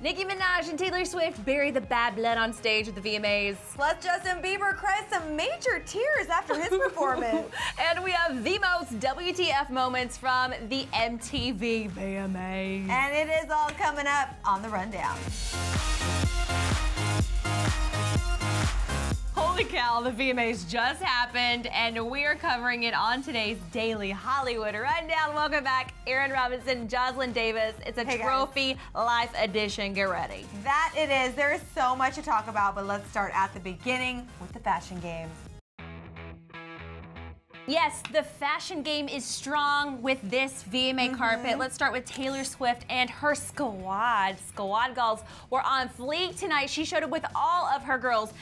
Nicki Minaj and Taylor Swift bury the bad blood on stage at the VMAs. Plus, Justin Bieber cries some major tears after his performance. And we have the most WTF moments from the MTV VMAs. And it is all coming up on the Rundown. Holy cow, the VMAs just happened, and we are covering it on today's Daily Hollywood Rundown. Welcome back, Aaron Robinson, Jocelyn Davis. It's a Trophy Life edition. Get ready. That it is. There is so much to talk about, but let's start at the beginning with the fashion game. Yes, the fashion game is strong with this VMA carpet. Let's start with Taylor Swift and her squad. Squad girls were on fleek tonight. She showed up with all of her girls,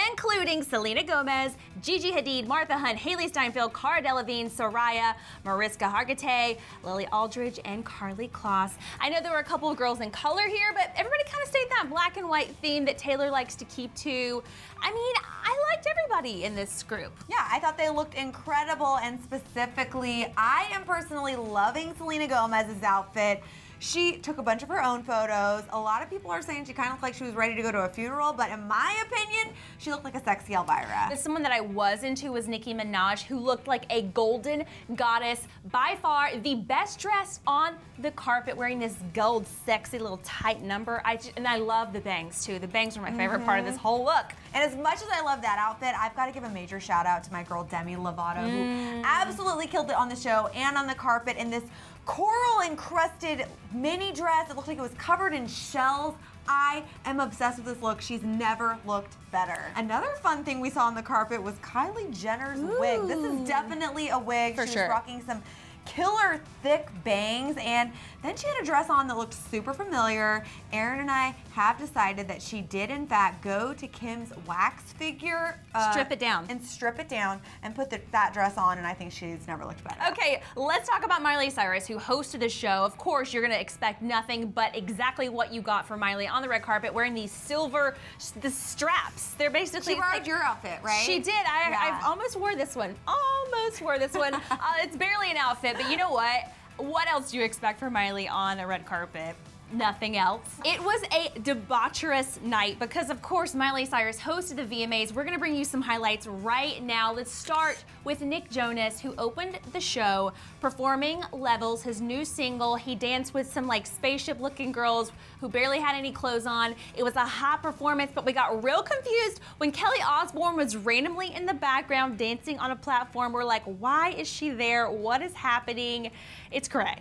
including Selena Gomez, Gigi Hadid, Martha Hunt, Haley Steinfeld, Cara Delevingne, Soraya, Mariska Hargitay, Lily Aldridge, and Carly Kloss. I know there were a couple of girls in color here, but everybody kind of stayed that black and white theme that Taylor likes to keep to. I mean, I liked everybody in this group. Yeah, I thought they looked incredible, and specifically, I am personally loving Selena Gomez's outfit. She took a bunch of her own photos. A lot of people are saying she kind of looked like she was ready to go to a funeral, but in my opinion, she looked like a sexy Elvira. Someone that I was into was Nicki Minaj, who looked like a golden goddess. By far, the best dress on the carpet, wearing this gold, sexy little tight number. And I love the bangs, too. The bangs are my favorite part of this whole look. And as much as I love that outfit, I've got to give a major shout out to my girl Demi Lovato, who absolutely killed it on the show and on the carpet in this coral encrusted mini dress. It looked like it was covered in shells. I am obsessed with this look. She's never looked better. Another fun thing we saw on the carpet was Kylie Jenner's wig. This is definitely a wig. For she sure. was rocking some killer thick bangs, and then she had a dress on that looked super familiar. Aaron and I have decided that she did in fact go to Kim's wax figure. Strip it down. And strip it down and put that dress on, and I think she's never looked better. Okay, let's talk about Miley Cyrus, who hosted the show. Of course, you're gonna expect nothing but exactly what you got from Miley on the red carpet, wearing these silver straps. They're basically— She borrowed your outfit, right? She did. I almost wore this one. Almost wore this one. It's barely an outfit, but you know what? What else do you expect from Miley on a red carpet? Nothing else. It was a debaucherous night because, of course, Miley Cyrus hosted the VMAs. We're gonna bring you some highlights right now. Let's start with Nick Jonas, who opened the show performing Levels, his new single. He danced with some like spaceship-looking girls who barely had any clothes on. It was a hot performance, but we got real confused when Kelly Osbourne was randomly in the background dancing on a platform. We're like, why is she there? What is happening? It's cray.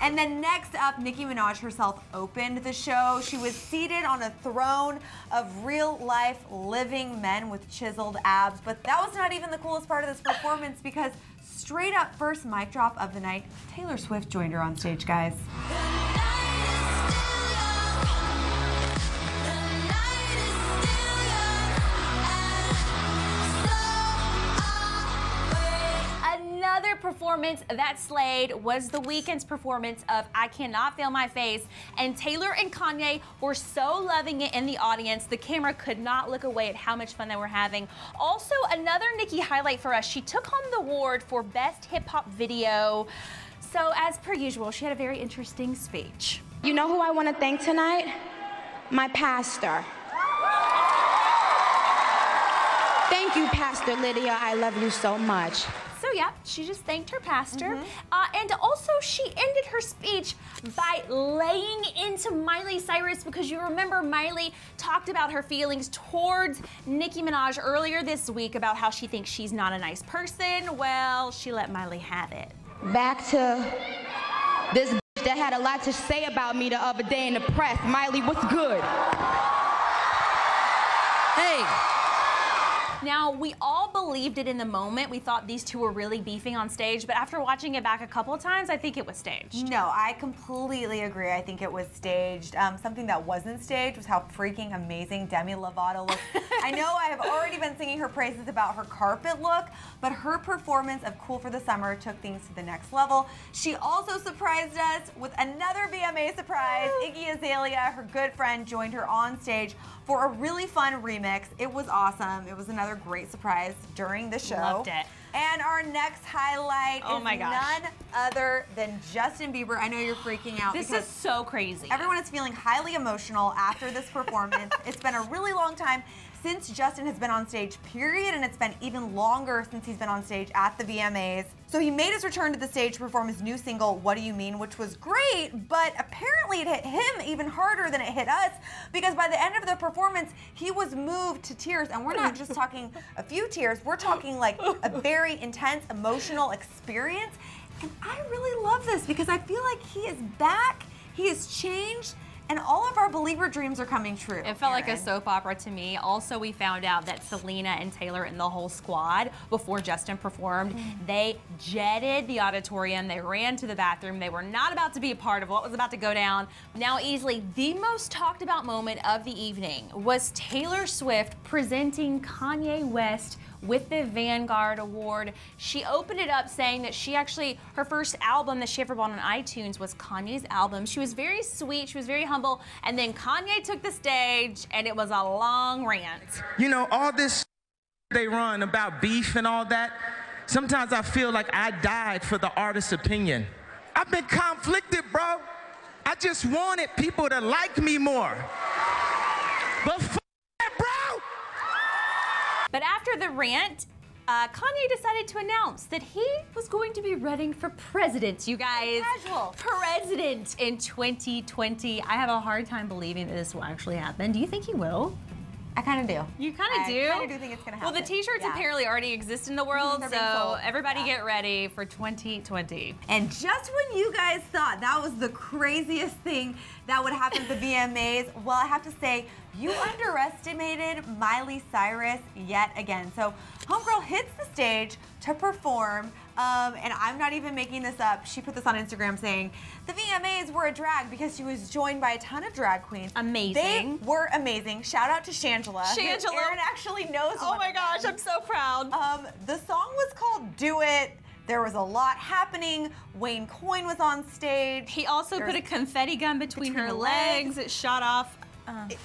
And then next up, Nicki Minaj herself opened the show. She was seated on a throne of real-life living men with chiseled abs. But that was not even the coolest part of this performance, because straight up first mic drop of the night, Taylor Swift joined her on stage, guys. Another performance that slayed was The Weeknd's performance of I Cannot Feel My Face, and Taylor and Kanye were so loving it in the audience. The camera could not look away at how much fun they were having. Also, another Nicki highlight for us, she took home the award for Best Hip Hop Video. So as per usual, she had a very interesting speech. You know who I want to thank tonight? My pastor. Thank you, Pastor Lydia. I love you so much. So yeah, she just thanked her pastor. And also she ended her speech by laying into Miley Cyrus, because you remember Miley talked about her feelings towards Nicki Minaj earlier this week about how she thinks she's not a nice person. Well, she let Miley have it. Back to this that had a lot to say about me the other day in the press. Miley, what's good? Hey. Now, we all believed it in the moment. We thought these two were really beefing on stage, but after watching it back a couple of times, I think it was staged. No, I completely agree. I think it was staged. Something that wasn't staged was how freaking amazing Demi Lovato looked. I know I have already been singing her praises about her carpet look, but her performance of Cool for the Summer took things to the next level. She also surprised us with another VMA surprise. Iggy Azalea, her good friend, joined her on stage for a really fun remix. It was awesome. It was another great surprise during the show. Loved it. And our next highlight is none other than Justin Bieber. I know you're freaking out. This is so crazy. Everyone is feeling highly emotional after this performance. It's been a really long time since Justin has been on stage, period, and it's been even longer since he's been on stage at the VMAs. So he made his return to the stage to perform his new single, What Do You Mean, which was great, but apparently it hit him even harder than it hit us, because by the end of the performance, he was moved to tears, and we're not just talking a few tears, we're talking like a very intense emotional experience. And I really love this because I feel like he is back, he has changed, and all of our Believer dreams are coming true. It felt like a soap opera to me. Also, we found out that Selena and Taylor and the whole squad, before Justin performed, they jetted the auditorium. They ran to the bathroom. They were not about to be a part of what was about to go down. Now, easily the most talked about moment of the evening was Taylor Swift presenting Kanye West with the Vanguard Award. She opened it up saying that her first album that she ever bought on iTunes was Kanye's album. She was very sweet, she was very humble, and then Kanye took the stage and it was a long rant. You know, all this they run about beef and all that, sometimes I feel like I died for the artist's opinion. I've been conflicted, bro. I just wanted people to like me more. But But after the rant, Kanye decided to announce that he was going to be running for president, you guys. Casual. President in 2020. I have a hard time believing that this will actually happen. Do you think he will? I kind of do. You kind of do? I kind of do think it's going to happen. Well, the t-shirts apparently already exist in the world, so everybody get ready for 2020. And just when you guys thought that was the craziest thing that would happen at the VMAs, well, I have to say, you underestimated Miley Cyrus yet again. So homegirl hits the stage to perform, and I'm not even making this up. She put this on Instagram saying, the VMAs were a drag because she was joined by a ton of drag queens. Amazing. They were amazing. Shout out to Shangela. Shangela. Aaron actually knows. Oh my gosh, I'm so proud. The song was called Do It. There was a lot happening. Wayne Coyne was on stage. He also put a confetti gun between her legs. It shot off.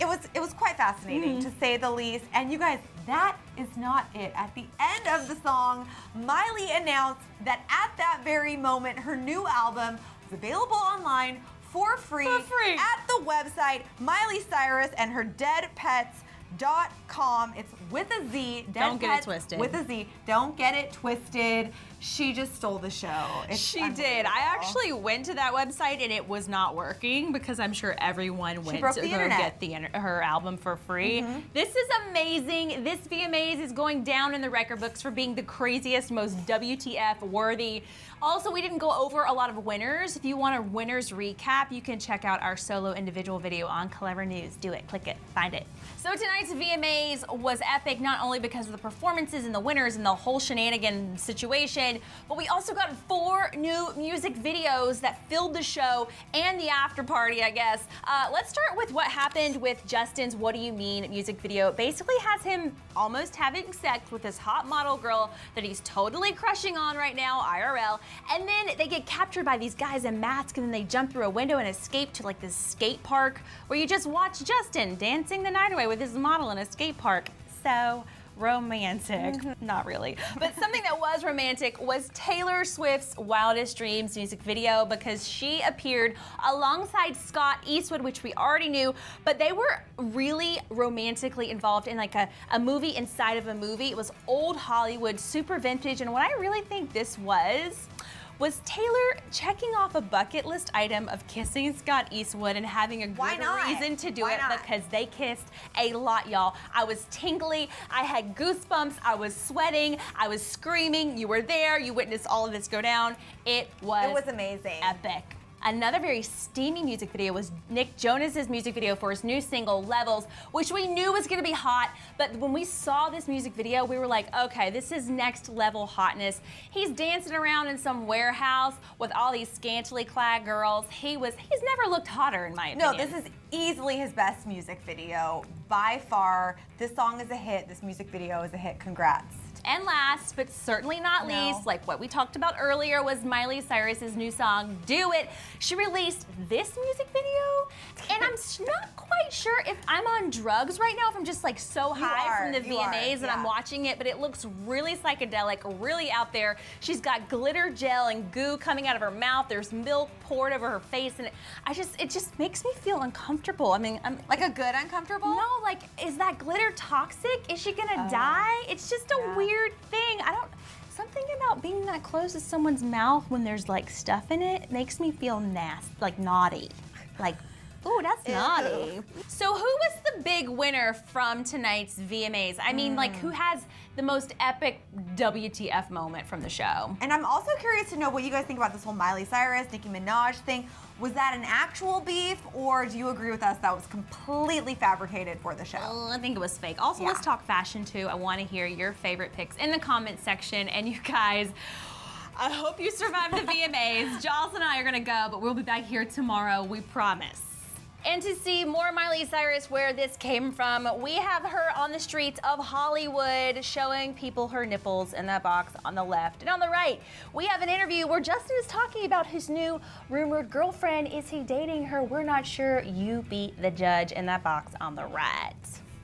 It was quite fascinating, to say the least. And you guys, that is not it. At the end of the song, Miley announced that at that very moment, her new album was available online for free. At the website, Miley Cyrus and her Dead Pets.com. It's with a Z. Don't get it twisted. With a Z. Don't get it twisted. She just stole the show. She did. I actually went to that website and it was not working because I'm sure everyone went to go get her album for free. This is amazing. This VMAs is going down in the record books for being the craziest, most WTF worthy. Also, we didn't go over a lot of winners. If you want a winners recap, you can check out our solo individual video on Clevver News. Do it, click it, find it. So tonight's VMAs was epic, not only because of the performances and the winners and the whole shenanigan situation, but we also got 4 new music videos that filled the show and the after party, I guess. Let's start with what happened with Justin's What Do You Mean music video. It basically has him almost having sex with this hot model girl that he's totally crushing on right now, IRL. And then they get captured by these guys in masks, and then they jump through a window and escape to like this skate park where you just watch Justin dancing the night away with his model in a skate park. So romantic. Not really. But something that was romantic was Taylor Swift's Wildest Dreams music video, because she appeared alongside Scott Eastwood, which we already knew, but they were really romantically involved in like a movie inside of a movie. It was old Hollywood, super vintage, and what I really think this was Taylor checking off a bucket list item of kissing Scott Eastwood and having a good reason to do it, because they kissed a lot, y'all. I was tingly, I had goosebumps, I was sweating, I was screaming. You were there, you witnessed all of this go down. It was amazing. Epic. Another very steamy music video was Nick Jonas' music video for his new single, Levels, which we knew was gonna be hot, but when we saw this music video, we were like, okay, this is next level hotness. He's dancing around in some warehouse with all these scantily clad girls. He's never looked hotter, in my opinion. No, this is easily his best music video, by far. This song is a hit, this music video is a hit, congrats. And last, but certainly not least, like what we talked about earlier, was Miley Cyrus's new song, Do It. She released this music video, and I'm not quite sure if I'm on drugs right now, if I'm just like so high from the VMAs that I'm watching it, but it looks really psychedelic, really out there. She's got glitter gel and goo coming out of her mouth. There's milk poured over her face, and it just makes me feel uncomfortable. I mean, I'm like a good uncomfortable? No, like, is that glitter toxic? Is she gonna die? It's just a weird thing. Something about being that close to someone's mouth when there's like stuff in it makes me feel nasty, like naughty. Like, ooh, that's naughty. So who was the big winner from tonight's VMAs? I mean, like, who has the most epic WTF moment from the show? And I'm also curious to know what you guys think about this whole Miley Cyrus, Nicki Minaj thing. Was that an actual beef, or do you agree with us that was completely fabricated for the show? I think it was fake. Also, let's talk fashion too. I want to hear your favorite picks in the comment section. And you guys, I hope you survive the VMAs. Giles and I are gonna go, but we'll be back here tomorrow, we promise. And to see more Miley Cyrus, where this came from, we have her on the streets of Hollywood showing people her nipples in that box on the left. And on the right, we have an interview where Justin is talking about his new rumored girlfriend. Is he dating her? We're not sure. You be the judge in that box on the right.